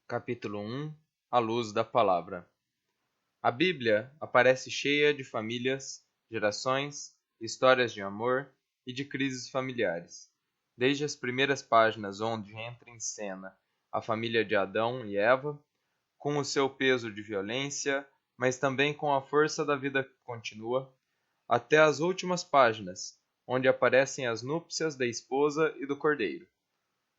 Capítulo 1 A Luz da Palavra. A Bíblia aparece cheia de famílias, gerações, histórias de amor e de crises familiares. Desde as primeiras páginas, onde entra em cena a família de Adão e Eva, com o seu peso de violência, mas também com a força da vida que continua, até as últimas páginas, onde aparecem as núpcias da esposa e do cordeiro.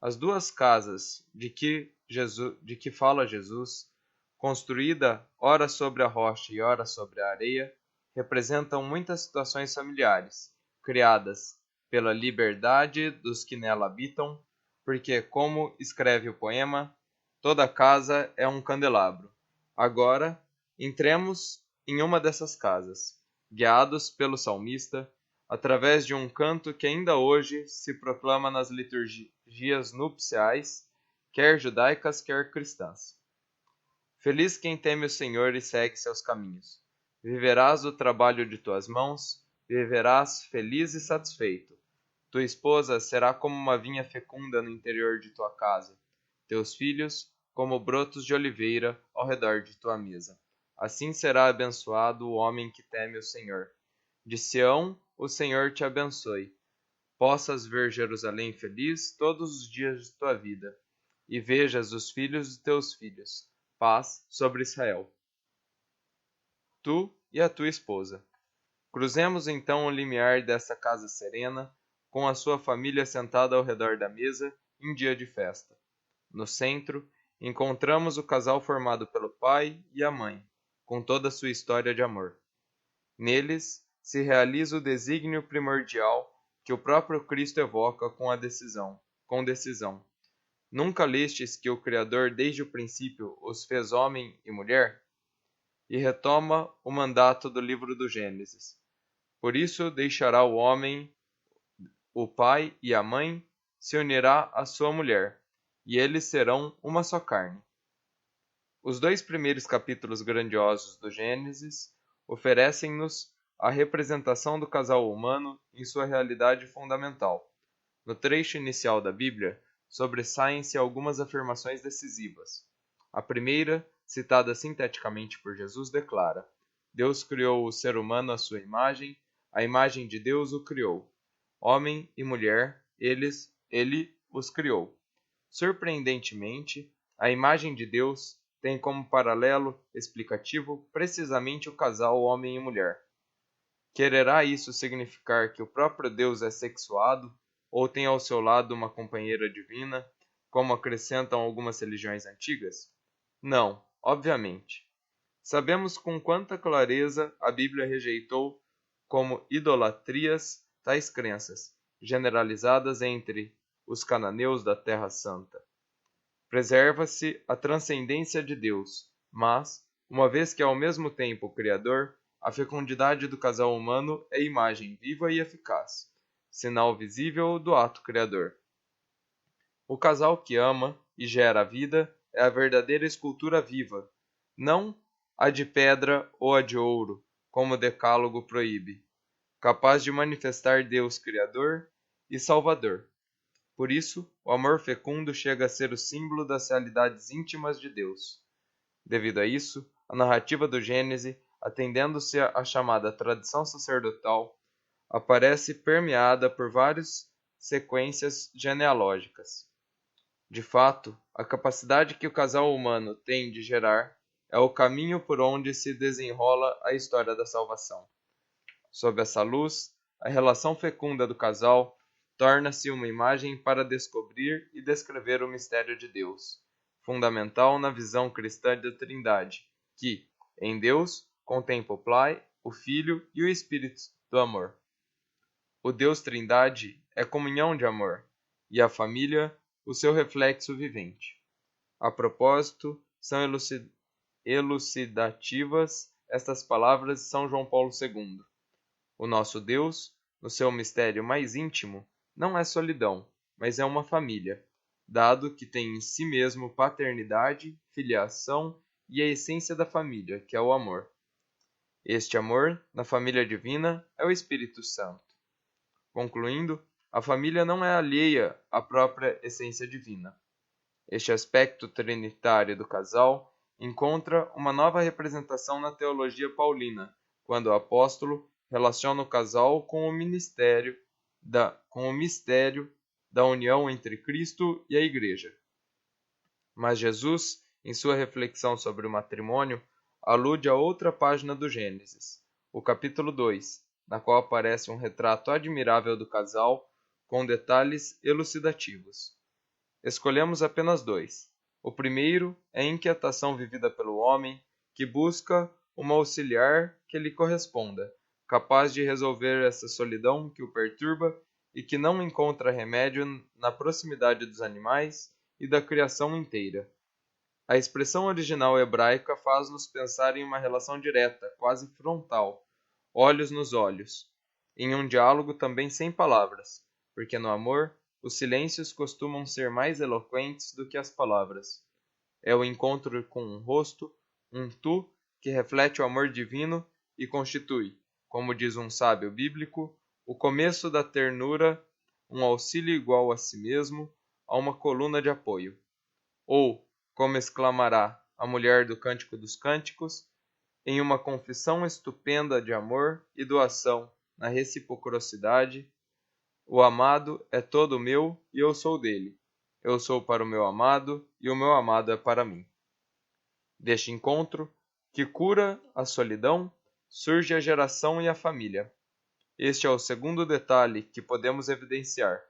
As duas casas de que fala Jesus, construída ora sobre a rocha e ora sobre a areia, representam muitas situações familiares, criadas pela liberdade dos que nela habitam, porque, como escreve o poema, toda casa é um candelabro. Agora, entremos em uma dessas casas, guiados pelo salmista, através de um canto que ainda hoje se proclama nas liturgias nupciais, quer judaicas, quer cristãs. Feliz quem teme o Senhor e segue seus caminhos. Viverás do trabalho de tuas mãos, viverás feliz e satisfeito. Tua esposa será como uma vinha fecunda no interior de tua casa, teus filhos como brotos de oliveira ao redor de tua mesa. Assim será abençoado o homem que teme o Senhor. De Sião o Senhor te abençoe. Possas ver Jerusalém feliz todos os dias de tua vida, e vejas os filhos de teus filhos. Paz sobre Israel. Tu e a tua esposa. Cruzemos então o limiar dessa casa serena, com a sua família sentada ao redor da mesa em dia de festa. No centro, encontramos o casal formado pelo pai e a mãe, com toda a sua história de amor. Neles se realiza o desígnio primordial que o próprio Cristo evoca com decisão. Nunca lestes que o Criador desde o princípio os fez homem e mulher? E retoma o mandato do livro do Gênesis. Por isso deixará o homem, o pai e a mãe, se unirá à sua mulher, e eles serão uma só carne. Os dois primeiros capítulos grandiosos do Gênesis oferecem-nos a representação do casal humano em sua realidade fundamental. No trecho inicial da Bíblia, sobressaem-se algumas afirmações decisivas. A primeira, citada sinteticamente por Jesus, declara: Deus criou o ser humano à sua imagem, a imagem de Deus o criou. Homem e mulher, ele os criou. Surpreendentemente, a imagem de Deus tem como paralelo explicativo precisamente o casal homem e mulher. Quererá isso significar que o próprio Deus é sexuado ou tem ao seu lado uma companheira divina, como acrescentam algumas religiões antigas? Não, obviamente. Sabemos com quanta clareza a Bíblia rejeitou como idolatrias tais crenças, generalizadas entre os cananeus da Terra Santa. Preserva-se a transcendência de Deus, mas, uma vez que é ao mesmo tempo o Criador, a fecundidade do casal humano é imagem viva e eficaz, sinal visível do ato criador. O casal que ama e gera a vida é a verdadeira escultura viva, não a de pedra ou a de ouro, como o Decálogo proíbe, capaz de manifestar Deus Criador e Salvador. Por isso, o amor fecundo chega a ser o símbolo das realidades íntimas de Deus. Devido a isso, a narrativa do Gênesis, atendendo-se à chamada tradição sacerdotal, aparece permeada por várias sequências genealógicas. De fato, a capacidade que o casal humano tem de gerar é o caminho por onde se desenrola a história da salvação. Sob essa luz, a relação fecunda do casal torna-se uma imagem para descobrir e descrever o mistério de Deus, fundamental na visão cristã da Trindade, que, em Deus, contempla o Pai, o Filho e o Espírito do amor. O Deus Trindade é comunhão de amor, e a família, o seu reflexo vivente. A propósito, são elucidativas estas palavras de São João Paulo II. O nosso Deus, no seu mistério mais íntimo, não é solidão, mas é uma família, dado que tem em si mesmo paternidade, filiação e a essência da família, que é o amor. Este amor, na família divina, é o Espírito Santo. Concluindo, a família não é alheia à própria essência divina. Este aspecto trinitário do casal encontra uma nova representação na teologia paulina, quando o apóstolo relaciona o casal com o mistério da união entre Cristo e a Igreja. Mas Jesus, em sua reflexão sobre o matrimônio, alude a outra página do Gênesis, o capítulo 2, na qual aparece um retrato admirável do casal, com detalhes elucidativos. Escolhemos apenas dois. O primeiro é a inquietação vivida pelo homem, que busca uma auxiliar que lhe corresponda, capaz de resolver essa solidão que o perturba e que não encontra remédio na proximidade dos animais e da criação inteira. A expressão original hebraica faz-nos pensar em uma relação direta, quase frontal, olhos nos olhos, em um diálogo também sem palavras, porque no amor os silêncios costumam ser mais eloquentes do que as palavras. É o encontro com um rosto, um tu, que reflete o amor divino e constitui, como diz um sábio bíblico, o começo da ternura, um auxílio igual a si mesmo, a uma coluna de apoio. Ou, como exclamará a mulher do Cântico dos Cânticos, em uma confissão estupenda de amor e doação na reciprocidade, o amado é todo meu e eu sou dele. Eu sou para o meu amado e o meu amado é para mim. Deste encontro, que cura a solidão, surge a geração e a família. Este é o segundo detalhe que podemos evidenciar.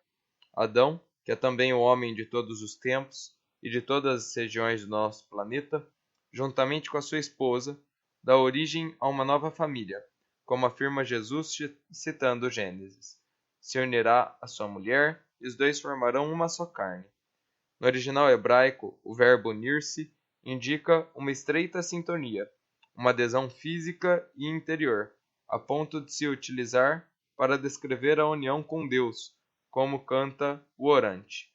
Adão, que é também o homem de todos os tempos e de todas as regiões do nosso planeta, juntamente com a sua esposa, dá origem a uma nova família, como afirma Jesus citando Gênesis. Se unirá à sua mulher e os dois formarão uma só carne. No original hebraico, o verbo unir-se indica uma estreita sintonia, uma adesão física e interior, a ponto de se utilizar para descrever a união com Deus, como canta o orante.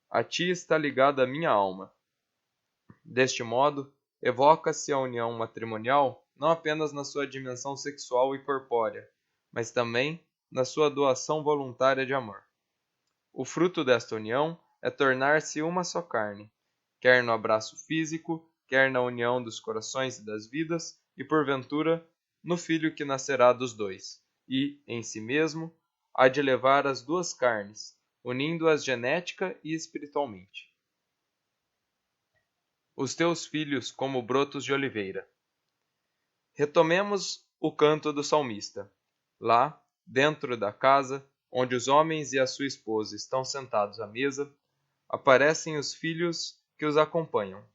A ti está ligada a minha alma. Deste modo, evoca-se a união matrimonial não apenas na sua dimensão sexual e corpórea, mas também na sua doação voluntária de amor. O fruto desta união é tornar-se uma só carne, quer no abraço físico, quer na união dos corações e das vidas, e porventura no filho que nascerá dos dois, e, em si mesmo, há de levar as duas carnes, unindo-as genética e espiritualmente. Os teus filhos como brotos de oliveira. Retomemos o canto do salmista. Lá, dentro da casa, onde os homens e a sua esposa estão sentados à mesa, aparecem os filhos que os acompanham,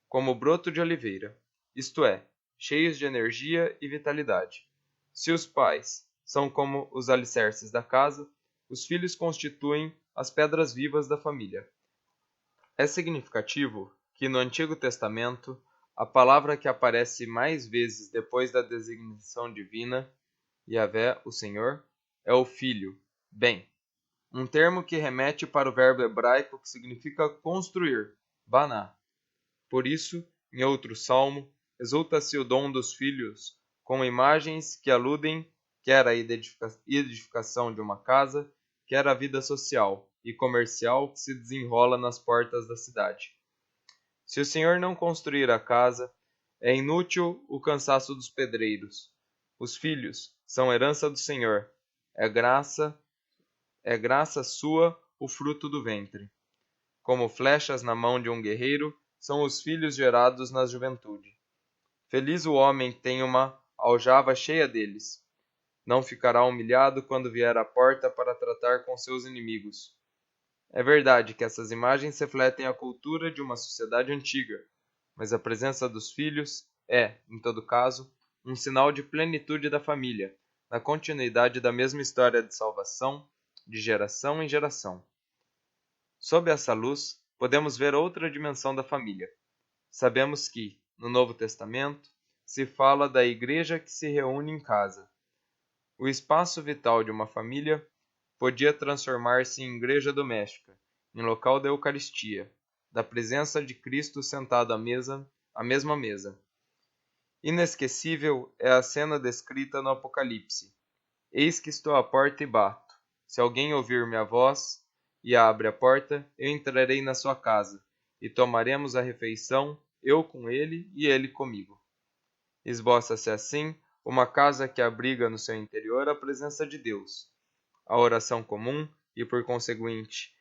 como broto de oliveira, isto é, cheios de energia e vitalidade. Se os pais são como os alicerces da casa, os filhos constituem as pedras vivas da família. É significativo que no Antigo Testamento, a palavra que aparece mais vezes depois da designação divina, Yahvé, o Senhor, é o filho, bem, um termo que remete para o verbo hebraico que significa construir, baná. Por isso, em outro salmo, exulta-se o dom dos filhos, com imagens que aludem quer à edificação de uma casa, quer à vida social e comercial que se desenrola nas portas da cidade. Se o Senhor não construir a casa, é inútil o cansaço dos pedreiros. Os filhos são herança do Senhor, é graça sua o fruto do ventre. Como flechas na mão de um guerreiro, são os filhos gerados na juventude. Feliz o homem que tem uma aljava cheia deles. Não ficará humilhado quando vier à porta para tratar com seus inimigos. É verdade que essas imagens refletem a cultura de uma sociedade antiga, mas a presença dos filhos é, em todo caso, um sinal de plenitude da família, na continuidade da mesma história de salvação, de geração em geração. Sob essa luz, podemos ver outra dimensão da família. Sabemos que, no Novo Testamento, se fala da igreja que se reúne em casa. O espaço vital de uma família podia transformar-se em igreja doméstica, em local da Eucaristia, da presença de Cristo sentado à mesma mesa. Inesquecível é a cena descrita no Apocalipse. Eis que estou à porta e bato. Se alguém ouvir minha voz e abre a porta, eu entrarei na sua casa, e tomaremos a refeição, eu com ele e ele comigo. Esboça-se assim uma casa que abriga no seu interior a presença de Deus, a oração comum e, por conseguinte,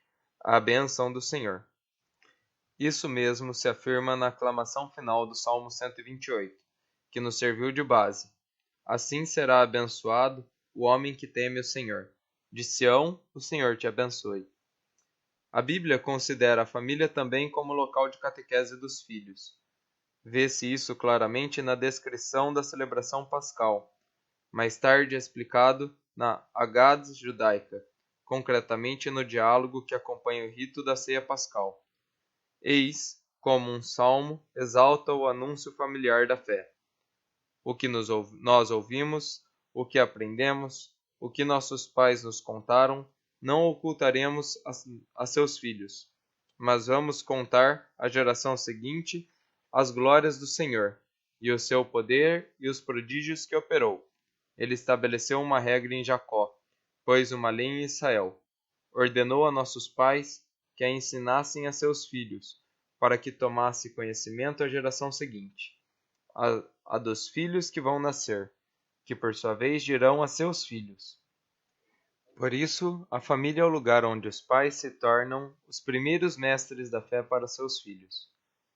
a bênção do Senhor. Isso mesmo se afirma na aclamação final do Salmo 128, que nos serviu de base. Assim será abençoado o homem que teme o Senhor. De Sião, o Senhor te abençoe. A Bíblia considera a família também como local de catequese dos filhos. Vê-se isso claramente na descrição da celebração pascal, mais tarde explicado na Haggadah judaica, concretamente no diálogo que acompanha o rito da ceia pascal. Eis, como um salmo, exalta o anúncio familiar da fé. O que nós ouvimos, o que aprendemos, o que nossos pais nos contaram, não ocultaremos a seus filhos, mas vamos contar à geração seguinte as glórias do Senhor, e o seu poder e os prodígios que operou. Ele estabeleceu uma regra em Jacó, pôs uma lei em Israel. Ordenou a nossos pais que a ensinassem a seus filhos, para que tomasse conhecimento a geração seguinte, a dos filhos que vão nascer, que por sua vez dirão a seus filhos. Por isso, a família é o lugar onde os pais se tornam os primeiros mestres da fé para seus filhos.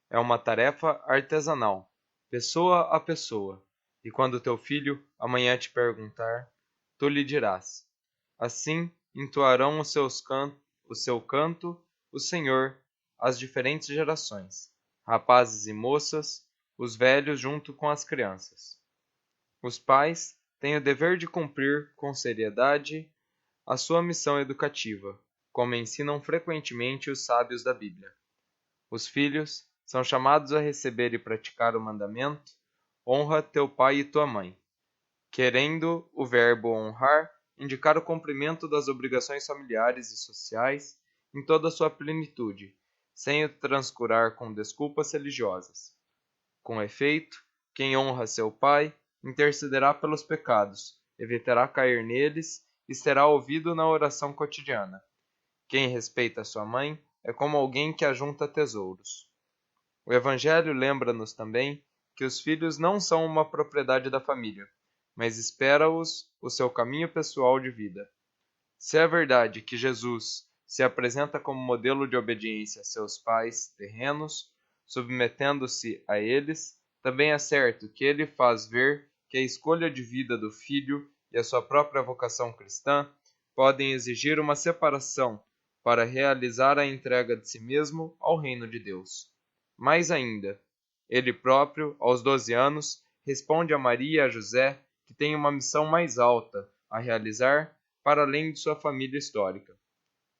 É uma tarefa artesanal, pessoa a pessoa, e quando teu filho amanhã te perguntar, tu lhe dirás. Assim entoarão o seu canto, o Senhor, as diferentes gerações, rapazes e moças, os velhos junto com as crianças. Os pais têm o dever de cumprir com seriedade a sua missão educativa, como ensinam frequentemente os sábios da Bíblia. Os filhos são chamados a receber e praticar o mandamento: honra teu pai e tua mãe, querendo o verbo honrar indicar o cumprimento das obrigações familiares e sociais em toda a sua plenitude, sem o transcurar com desculpas religiosas. Com efeito, quem honra seu pai intercederá pelos pecados, evitará cair neles e será ouvido na oração cotidiana. Quem respeita sua mãe é como alguém que ajunta tesouros. O Evangelho lembra-nos também que os filhos não são uma propriedade da família, mas espera-os o seu caminho pessoal de vida. Se é verdade que Jesus se apresenta como modelo de obediência a seus pais terrenos, submetendo-se a eles, também é certo que ele faz ver que a escolha de vida do filho e a sua própria vocação cristã podem exigir uma separação para realizar a entrega de si mesmo ao reino de Deus. Mais ainda, ele próprio, aos 12 anos, responde a Maria e a José que tem uma missão mais alta a realizar para além de sua família histórica.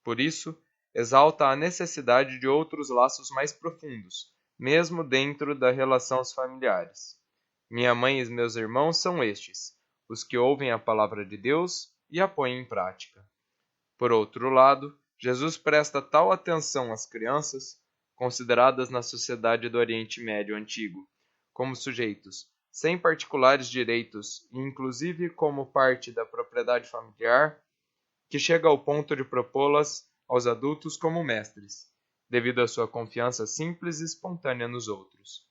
Por isso, exalta a necessidade de outros laços mais profundos, mesmo dentro das relações familiares. Minha mãe e meus irmãos são estes, os que ouvem a palavra de Deus e a põem em prática. Por outro lado, Jesus presta tal atenção às crianças, consideradas na sociedade do Oriente Médio antigo como sujeitos sem particulares direitos e inclusive como parte da propriedade familiar, que chega ao ponto de propô-las aos adultos como mestres, devido à sua confiança simples e espontânea nos outros.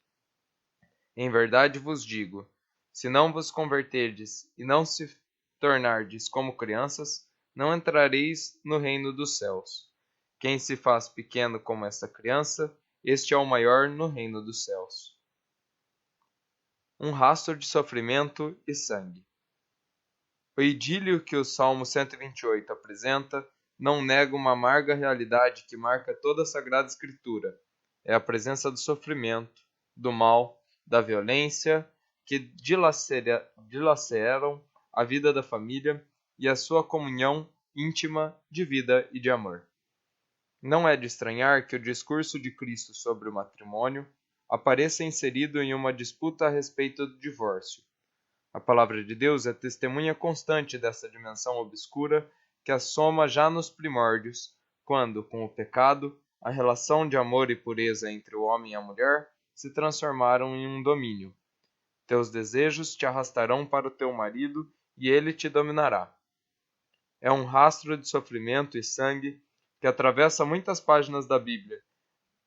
Em verdade vos digo, se não vos converterdes e não se tornardes como crianças, não entrareis no reino dos céus. Quem se faz pequeno como esta criança, este é o maior no reino dos céus. Um rastro de sofrimento e sangue. O idílio que o Salmo 128 apresenta não nega uma amarga realidade que marca toda a Sagrada Escritura. É a presença do sofrimento, do mal, da violência, que dilaceram a vida da família e a sua comunhão íntima de vida e de amor. Não é de estranhar que o discurso de Cristo sobre o matrimônio apareça inserido em uma disputa a respeito do divórcio. A palavra de Deus é testemunha constante dessa dimensão obscura que assoma já nos primórdios, quando, com o pecado, a relação de amor e pureza entre o homem e a mulher se transformaram em um domínio. Teus desejos te arrastarão para o teu marido e ele te dominará. É um rastro de sofrimento e sangue que atravessa muitas páginas da Bíblia,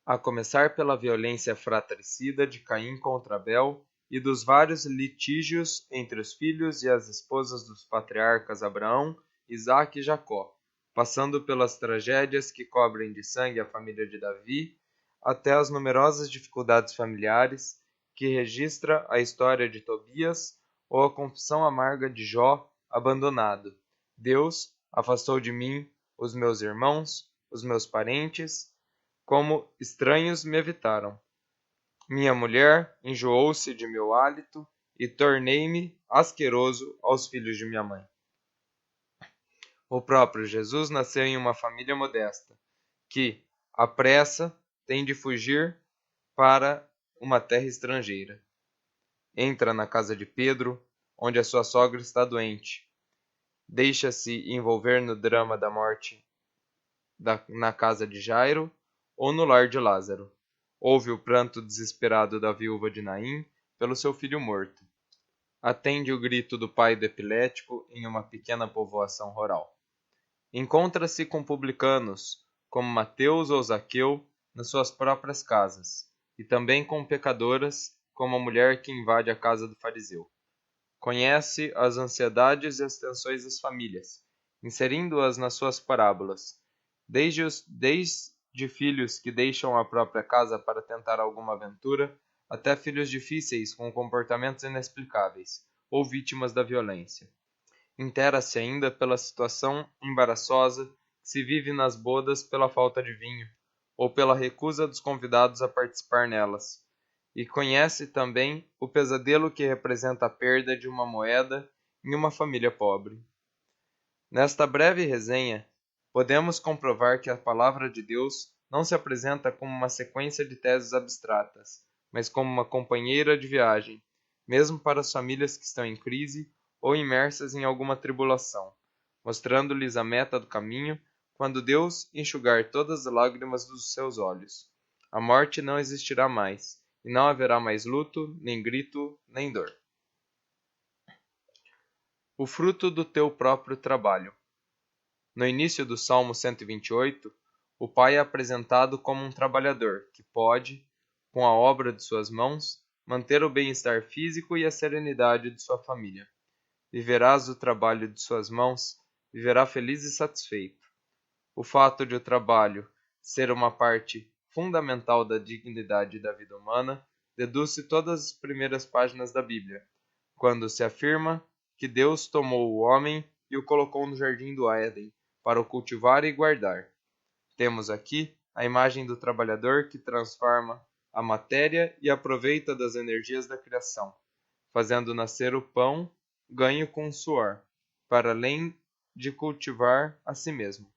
a começar pela violência fratricida de Caim contra Abel e dos vários litígios entre os filhos e as esposas dos patriarcas Abraão, Isaque e Jacó, passando pelas tragédias que cobrem de sangue a família de Davi, até as numerosas dificuldades familiares que registra a história de Tobias ou a confissão amarga de Jó abandonado. Deus afastou de mim os meus irmãos, os meus parentes, como estranhos me evitaram. Minha mulher enjoou-se de meu hálito e tornei-me asqueroso aos filhos de minha mãe. O próprio Jesus nasceu em uma família modesta, que, à pressa, tem de fugir para uma terra estrangeira. Entra na casa de Pedro, onde a sua sogra está doente. Deixa-se envolver no drama da morte na casa de Jairo ou no lar de Lázaro. Ouve o pranto desesperado da viúva de Naim pelo seu filho morto. Atende o grito do pai do epilético em uma pequena povoação rural. Encontra-se com publicanos, como Mateus ou Zaqueu, nas suas próprias casas, e também com pecadoras, como a mulher que invade a casa do fariseu. Conhece as ansiedades e as tensões das famílias, inserindo-as nas suas parábolas, desde filhos que deixam a própria casa para tentar alguma aventura, até filhos difíceis com comportamentos inexplicáveis, ou vítimas da violência. Intera-se ainda pela situação embaraçosa que se vive nas bodas pela falta de vinho, ou pela recusa dos convidados a participar nelas, e conhece também o pesadelo que representa a perda de uma moeda em uma família pobre. Nesta breve resenha, podemos comprovar que a palavra de Deus não se apresenta como uma sequência de teses abstratas, mas como uma companheira de viagem, mesmo para as famílias que estão em crise ou imersas em alguma tribulação, mostrando-lhes a meta do caminho quando Deus enxugar todas as lágrimas dos seus olhos. A morte não existirá mais, e não haverá mais luto, nem grito, nem dor. O fruto do teu próprio trabalho. No início do Salmo 128, o pai é apresentado como um trabalhador que pode, com a obra de suas mãos, manter o bem-estar físico e a serenidade de sua família. Viverás do trabalho de suas mãos, viverá feliz e satisfeito. O fato de o trabalho ser uma parte fundamental da dignidade da vida humana deduz-se todas as primeiras páginas da Bíblia, quando se afirma que Deus tomou o homem e o colocou no jardim do Éden para o cultivar e guardar. Temos aqui a imagem do trabalhador que transforma a matéria e aproveita das energias da criação, fazendo nascer o pão ganho com o suor, para além de cultivar a si mesmo.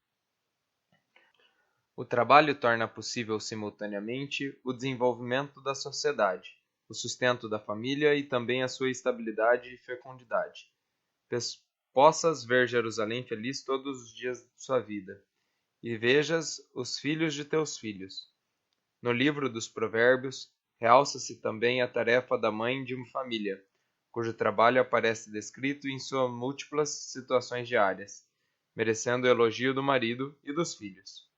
O trabalho torna possível simultaneamente o desenvolvimento da sociedade, o sustento da família e também a sua estabilidade e fecundidade. Possas ver Jerusalém feliz todos os dias de sua vida, e vejas os filhos de teus filhos. No livro dos Provérbios, realça-se também a tarefa da mãe de uma família, cujo trabalho aparece descrito em suas múltiplas situações diárias, merecendo o elogio do marido e dos filhos.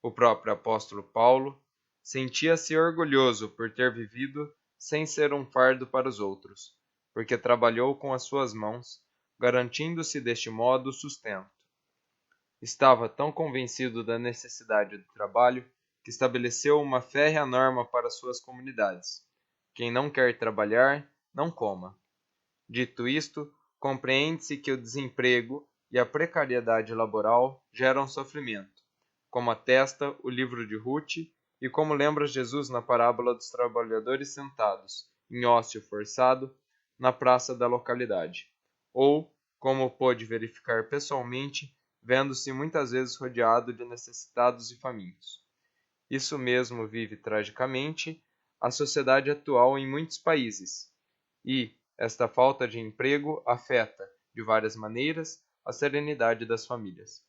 O próprio apóstolo Paulo sentia-se orgulhoso por ter vivido sem ser um fardo para os outros, porque trabalhou com as suas mãos, garantindo-se deste modo o sustento. Estava tão convencido da necessidade do trabalho que estabeleceu uma férrea norma para suas comunidades: quem não quer trabalhar, não coma. Dito isto, compreende-se que o desemprego e a precariedade laboral geram sofrimento, como atesta o livro de Ruth e como lembra Jesus na parábola dos trabalhadores sentados, em ócio forçado, na praça da localidade, ou como pôde verificar pessoalmente, vendo-se muitas vezes rodeado de necessitados e famintos. Isso mesmo vive tragicamente a sociedade atual em muitos países, e esta falta de emprego afeta, de várias maneiras, a serenidade das famílias.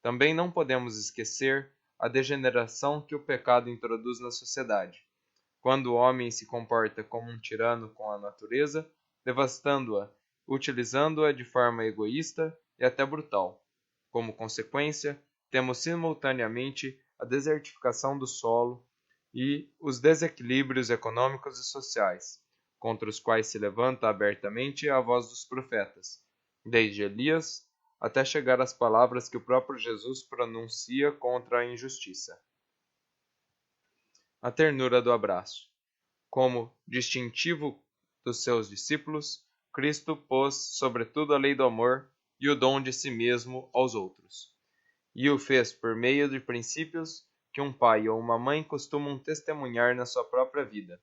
Também não podemos esquecer a degeneração que o pecado introduz na sociedade, quando o homem se comporta como um tirano com a natureza, devastando-a, utilizando-a de forma egoísta e até brutal. Como consequência, temos simultaneamente a desertificação do solo, e os desequilíbrios econômicos e sociais, contra os quais se levanta abertamente a voz dos profetas, desde Elias até chegar às palavras que o próprio Jesus pronuncia contra a injustiça. A ternura do abraço. Como distintivo dos seus discípulos, Cristo pôs sobretudo a lei do amor e o dom de si mesmo aos outros, e o fez por meio de princípios que um pai ou uma mãe costumam testemunhar na sua própria vida.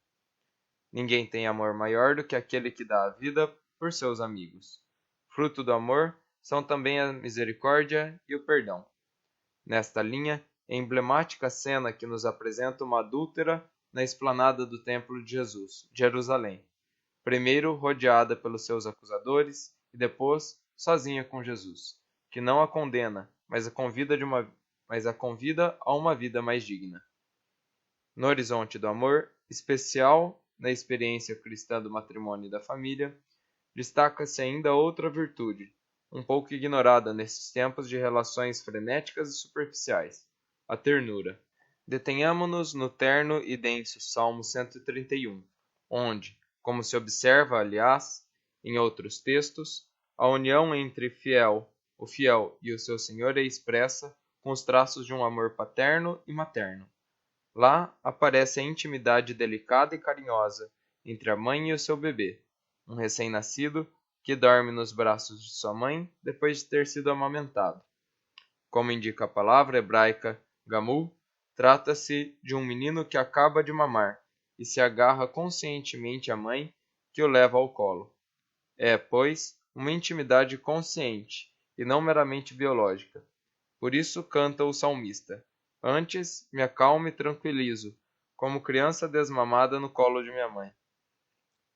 Ninguém tem amor maior do que aquele que dá a vida por seus amigos. Fruto do amor são também a misericórdia e o perdão. Nesta linha, é emblemática a cena que nos apresenta uma adúltera na esplanada do Templo de Jesus, Jerusalém, primeiro rodeada pelos seus acusadores e depois sozinha com Jesus, que não a condena, mas a convida a uma vida mais digna. No horizonte do amor, especial na experiência cristã do matrimônio e da família, destaca-se ainda outra virtude, um pouco ignorada nesses tempos de relações frenéticas e superficiais, a ternura. Detenhamo-nos no terno e denso Salmo 131, onde, como se observa, aliás, em outros textos, a união entre o fiel e o seu Senhor é expressa com os traços de um amor paterno e materno. Lá aparece a intimidade delicada e carinhosa entre a mãe e o seu bebê, um recém-nascido que dorme nos braços de sua mãe depois de ter sido amamentado. Como indica a palavra hebraica gamul, trata-se de um menino que acaba de mamar e se agarra conscientemente à mãe, que o leva ao colo. É, pois, uma intimidade consciente e não meramente biológica. Por isso canta o salmista: Antes me acalmo e tranquilizo, como criança desmamada no colo de minha mãe.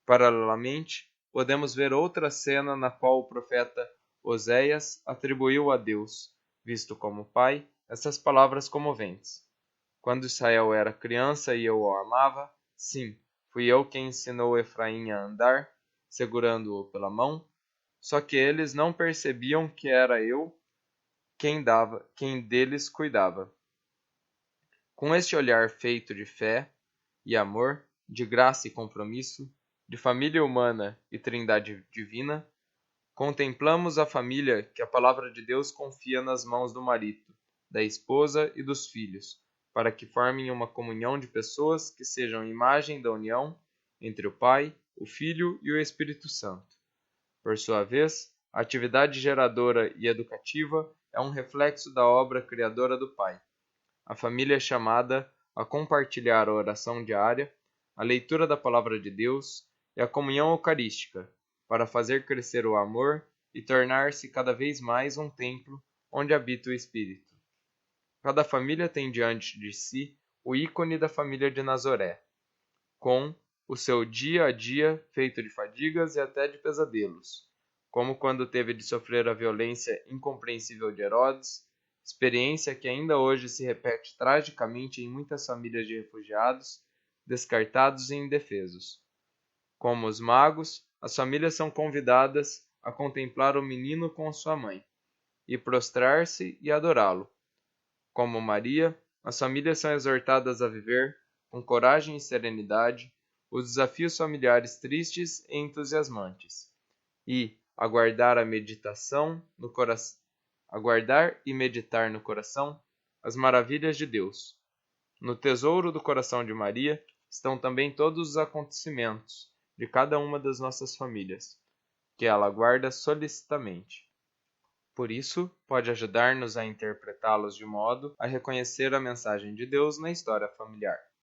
Paralelamente, podemos ver outra cena na qual o profeta Oséias atribuiu a Deus, visto como pai, essas palavras comoventes: Quando Israel era criança e eu o amava, sim, fui eu quem ensinou Efraim a andar, segurando-o pela mão, só que eles não percebiam que era eu quem deles cuidava. Com este olhar feito de fé e amor, de graça e compromisso, de família humana e trindade divina, contemplamos a família que a palavra de Deus confia nas mãos do marido, da esposa e dos filhos, para que formem uma comunhão de pessoas que sejam imagem da união entre o Pai, o Filho e o Espírito Santo. Por sua vez, a atividade geradora e educativa é um reflexo da obra criadora do Pai. A família é chamada a compartilhar a oração diária, a leitura da Palavra de Deus e a comunhão eucarística, para fazer crescer o amor e tornar-se cada vez mais um templo onde habita o Espírito. Cada família tem diante de si o ícone da família de Nazaré, com o seu dia a dia feito de fadigas e até de pesadelos, como quando teve de sofrer a violência incompreensível de Herodes, experiência que ainda hoje se repete tragicamente em muitas famílias de refugiados, descartados e indefesos. Como os magos, as famílias são convidadas a contemplar o menino com sua mãe, e prostrar-se e adorá-lo. Como Maria, as famílias são exortadas a viver, com coragem e serenidade, os desafios familiares tristes e entusiasmantes, e aguardar e meditar no coração as maravilhas de Deus. No tesouro do coração de Maria estão também todos os acontecimentos de cada uma das nossas famílias, que ela guarda solicitamente. Por isso, pode ajudar-nos a interpretá-los de modo a reconhecer a mensagem de Deus na história familiar.